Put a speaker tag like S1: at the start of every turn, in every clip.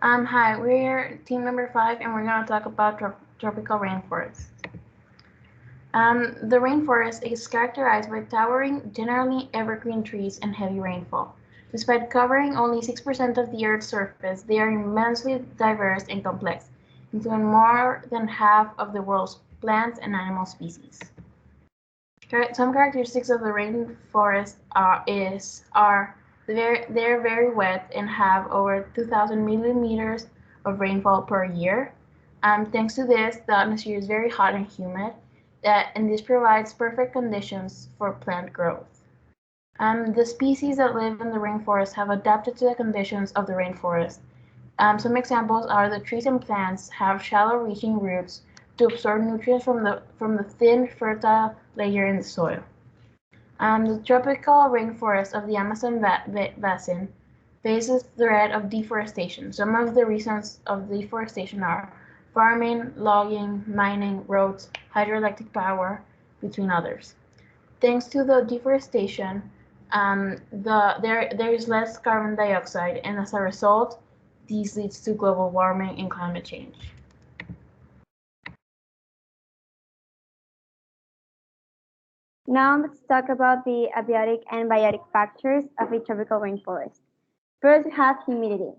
S1: Hi, we're team number 5 and we're going to talk about tropical rainforests. The rainforest is characterized by towering, generally evergreen trees and heavy rainfall. Despite covering only 6% of the Earth's surface, they are immensely diverse and complex, including more than half of the world's plants and animal species. Some characteristics of the rainforest are they're very wet and have over 2,000 millimeters of rainfall per year. Thanks to this, the atmosphere is very hot and humid, and this provides perfect conditions for plant growth. The species that live in the rainforest have adapted to the conditions of the rainforest. Some examples are the trees and plants have shallow reaching roots to absorb nutrients from the thin, fertile layer in the soil. The tropical rainforest of the Amazon basin faces threat of deforestation. Some of the reasons of deforestation are farming, logging, mining, roads, hydroelectric power, between others. Thanks to the deforestation, there is less carbon dioxide, and as a result, this leads to global warming and climate change.
S2: Now let's talk about the abiotic and biotic factors of a tropical rainforest. First, we have humidity.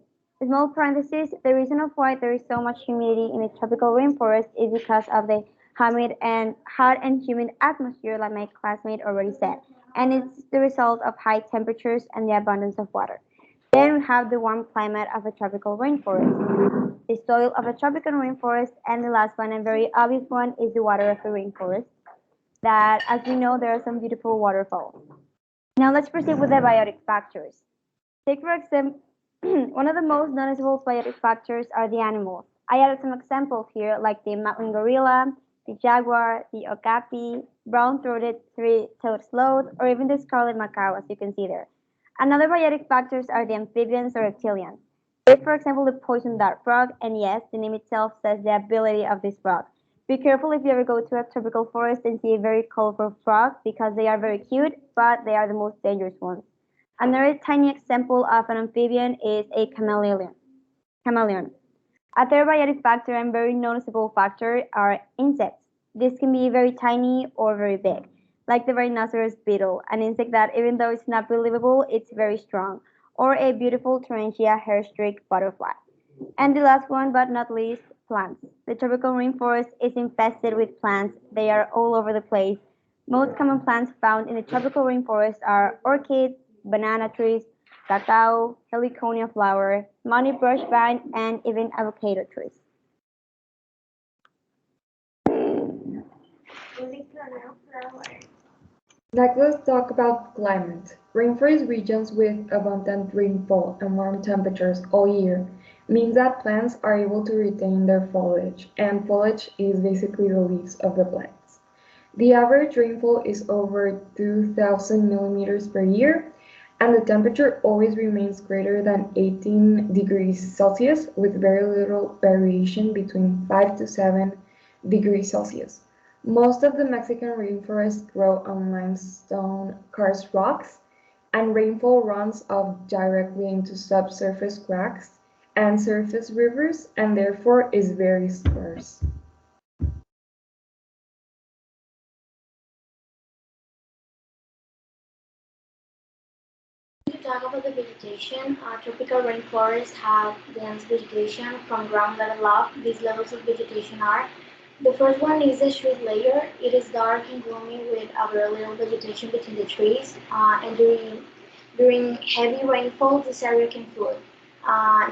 S2: Small parenthesis, the reason of why there is so much humidity in a tropical rainforest is because of the humid and hot and humid atmosphere, like my classmate already said, and it's the result of high temperatures and the abundance of water. Then we have the warm climate of a tropical rainforest, the soil of a tropical rainforest, and the last one and very obvious one is the water of the rainforest. That, as we know, there are some beautiful waterfalls. Now let's proceed with the biotic factors. Take for example, one of the most noticeable biotic factors are the animals. I added some examples here, like the mountain gorilla, the jaguar, the okapi, brown-throated three-toed sloth, or even the scarlet macaw, as you can see there. Another biotic factors are the amphibians or reptilians. Take, for example, the poison dart frog, and yes, the name itself says the ability of this frog. Be careful if you ever go to a tropical forest and see a very colorful frog because they are very cute, but they are the most dangerous ones. Another tiny example of an amphibian is a chameleon. Chameleon. A third biotic factor and very noticeable factor are insects. This can be very tiny or very big, like the rhinoceros beetle, an insect that, even though it's not believable, it's very strong, or a beautiful tarantula hair-streaked butterfly. And the last one, but not least, plants. The tropical rainforest is infested with plants. They are all over the place. Most common plants found in the tropical rainforest are orchids, banana trees, cacao, heliconia flower, money brush vine, and even avocado trees.
S3: Next, let's talk about climate. Rainforest regions with abundant rainfall and warm temperatures all year means that plants are able to retain their foliage, and foliage is basically the leaves of the plants. The average rainfall is over 2,000 millimeters per year, and the temperature always remains greater than 18 degrees Celsius with very little variation between 5 to 7 degrees Celsius. Most of the Mexican rainforests grow on limestone karst rocks, and rainfall runs off directly into subsurface cracks and surface rivers, and therefore is very scarce.
S1: To talk about the vegetation, tropical rainforests have dense vegetation from ground level up. These levels of vegetation are: the first one is the shade layer. It is dark and gloomy with a very little vegetation between the trees, and during heavy rainfall, this area can flood.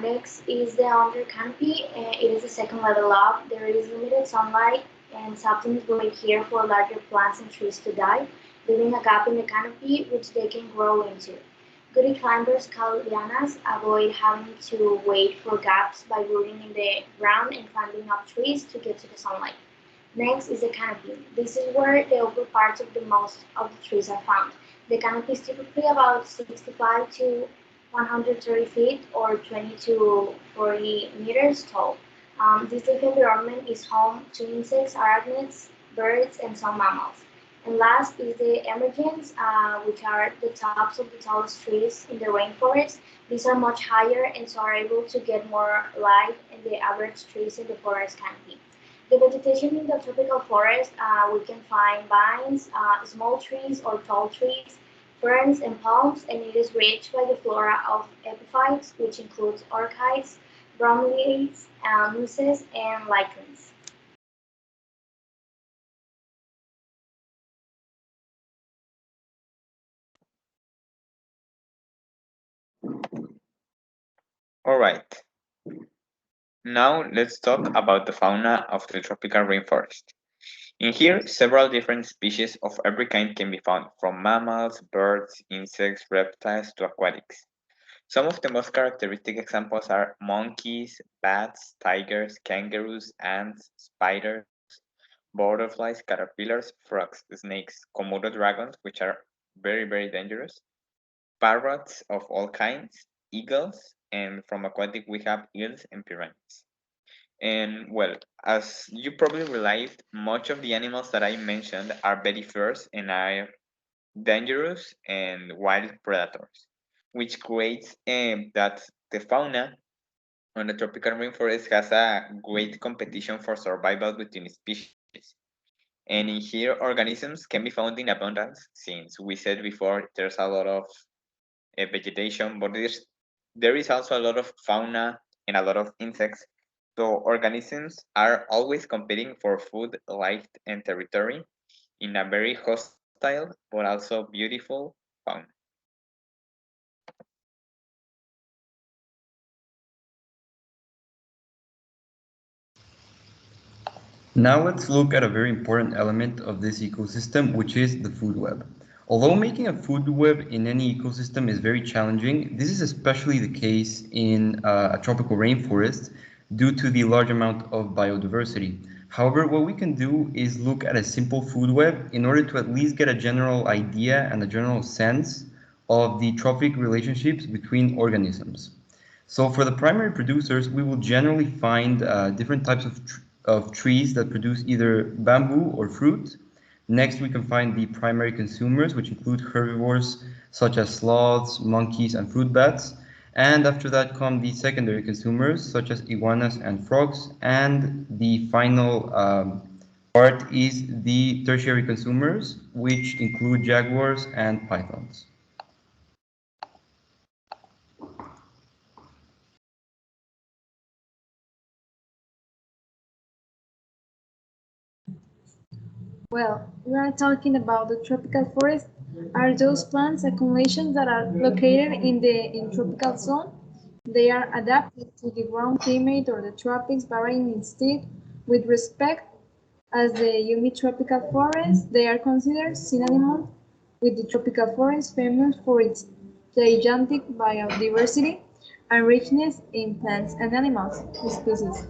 S1: Next is the under canopy. It is the second level up. There is limited sunlight, and saplings wait here for larger plants and trees to die, leaving a gap in the canopy which they can grow into. Good climbers called lianas avoid having to wait for gaps by rooting in the ground and climbing up trees to get to the sunlight. Next is the canopy. This is where the upper parts of the most of the trees are found. The canopy is typically about 65 to 130 feet or 20 to 40 meters tall. This leaf environment is home to insects, arachnids, birds, and some mammals. And last is the emergence, which are the tops of the tallest trees in the rainforest. These are much higher and so are able to get more light than the average trees in the forest canopy. The vegetation in the tropical forest, we can find vines, small trees or tall trees, ferns and palms, and it is rich by the flora of epiphytes, which includes orchids, bromeliads, mosses, and lichens.
S4: All right, now let's talk about the fauna of the tropical rainforest. In here, several different species of every kind can be found, from mammals, birds, insects, reptiles to aquatics. Some of the most characteristic examples are monkeys, bats, tigers, kangaroos, ants, spiders, butterflies, caterpillars, frogs, snakes, Komodo dragons, which are very, very dangerous, parrots of all kinds, eagles, and from aquatic we have eels and piranhas. And well, as you probably realized, much of the animals that I mentioned are very fierce and are dangerous and wild predators, which creates that the fauna on the tropical rainforest has a great competition for survival between species. And in here, organisms can be found in abundance, since we said before there's a lot of vegetation, but there is also a lot of fauna and a lot of insects. So organisms are always competing for food, light, and territory in a very hostile but also beautiful fauna.
S5: Now let's look at a very important element of this ecosystem, which is the food web. Although making a food web in any ecosystem is very challenging, this is especially the case in a tropical rainforest due to the large amount of biodiversity. However, what we can do is look at a simple food web in order to at least get a general idea and a general sense of the trophic relationships between organisms. So for the primary producers, we will generally find different types of trees that produce either bamboo or fruit. Next, we can find the primary consumers, which include herbivores such as sloths, monkeys, and fruit bats. And after that come the secondary consumers, such as iguanas and frogs. And the final part is the tertiary consumers, which include jaguars and pythons.
S6: Well, we are talking about the tropical forest. Are those plants accumulations that are located in the tropical zone? They are adapted to the ground climate or the tropics, varying instead with respect as the humid tropical forest. They are considered synonymous with the tropical forest, famous for its gigantic biodiversity and richness in plants and animals species.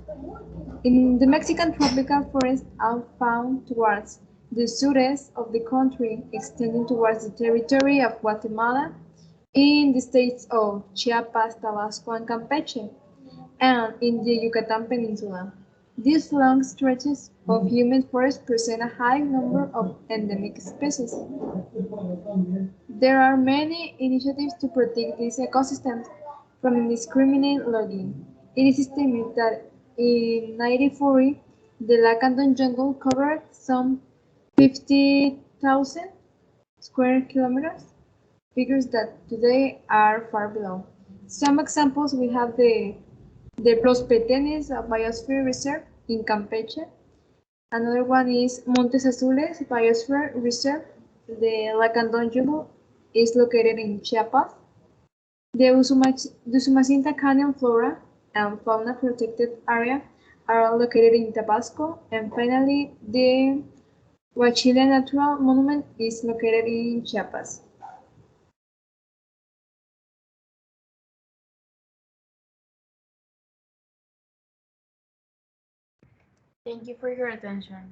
S6: In the Mexican tropical forests are found towards the southeast of the country, extending towards the territory of Guatemala in the states of Chiapas, Tabasco, and Campeche, and in the Yucatan Peninsula. These long stretches of humid forest present a high number of endemic species. There are many initiatives to protect these ecosystems from indiscriminate logging. It is estimated that in 1940, the Lacandon jungle covered some 50,000 square kilometers, figures that today are far below. Some examples we have the Prospetenes Biosphere Reserve in Campeche. Another one is Montes Azules Biosphere Reserve. The Lacandon jungle is located in Chiapas. The Usumacinta Canyon Flora and Fauna Protected Area are located in Tabasco. And finally, the Huachila Natural Monument is located in Chiapas.
S1: Thank you for your attention.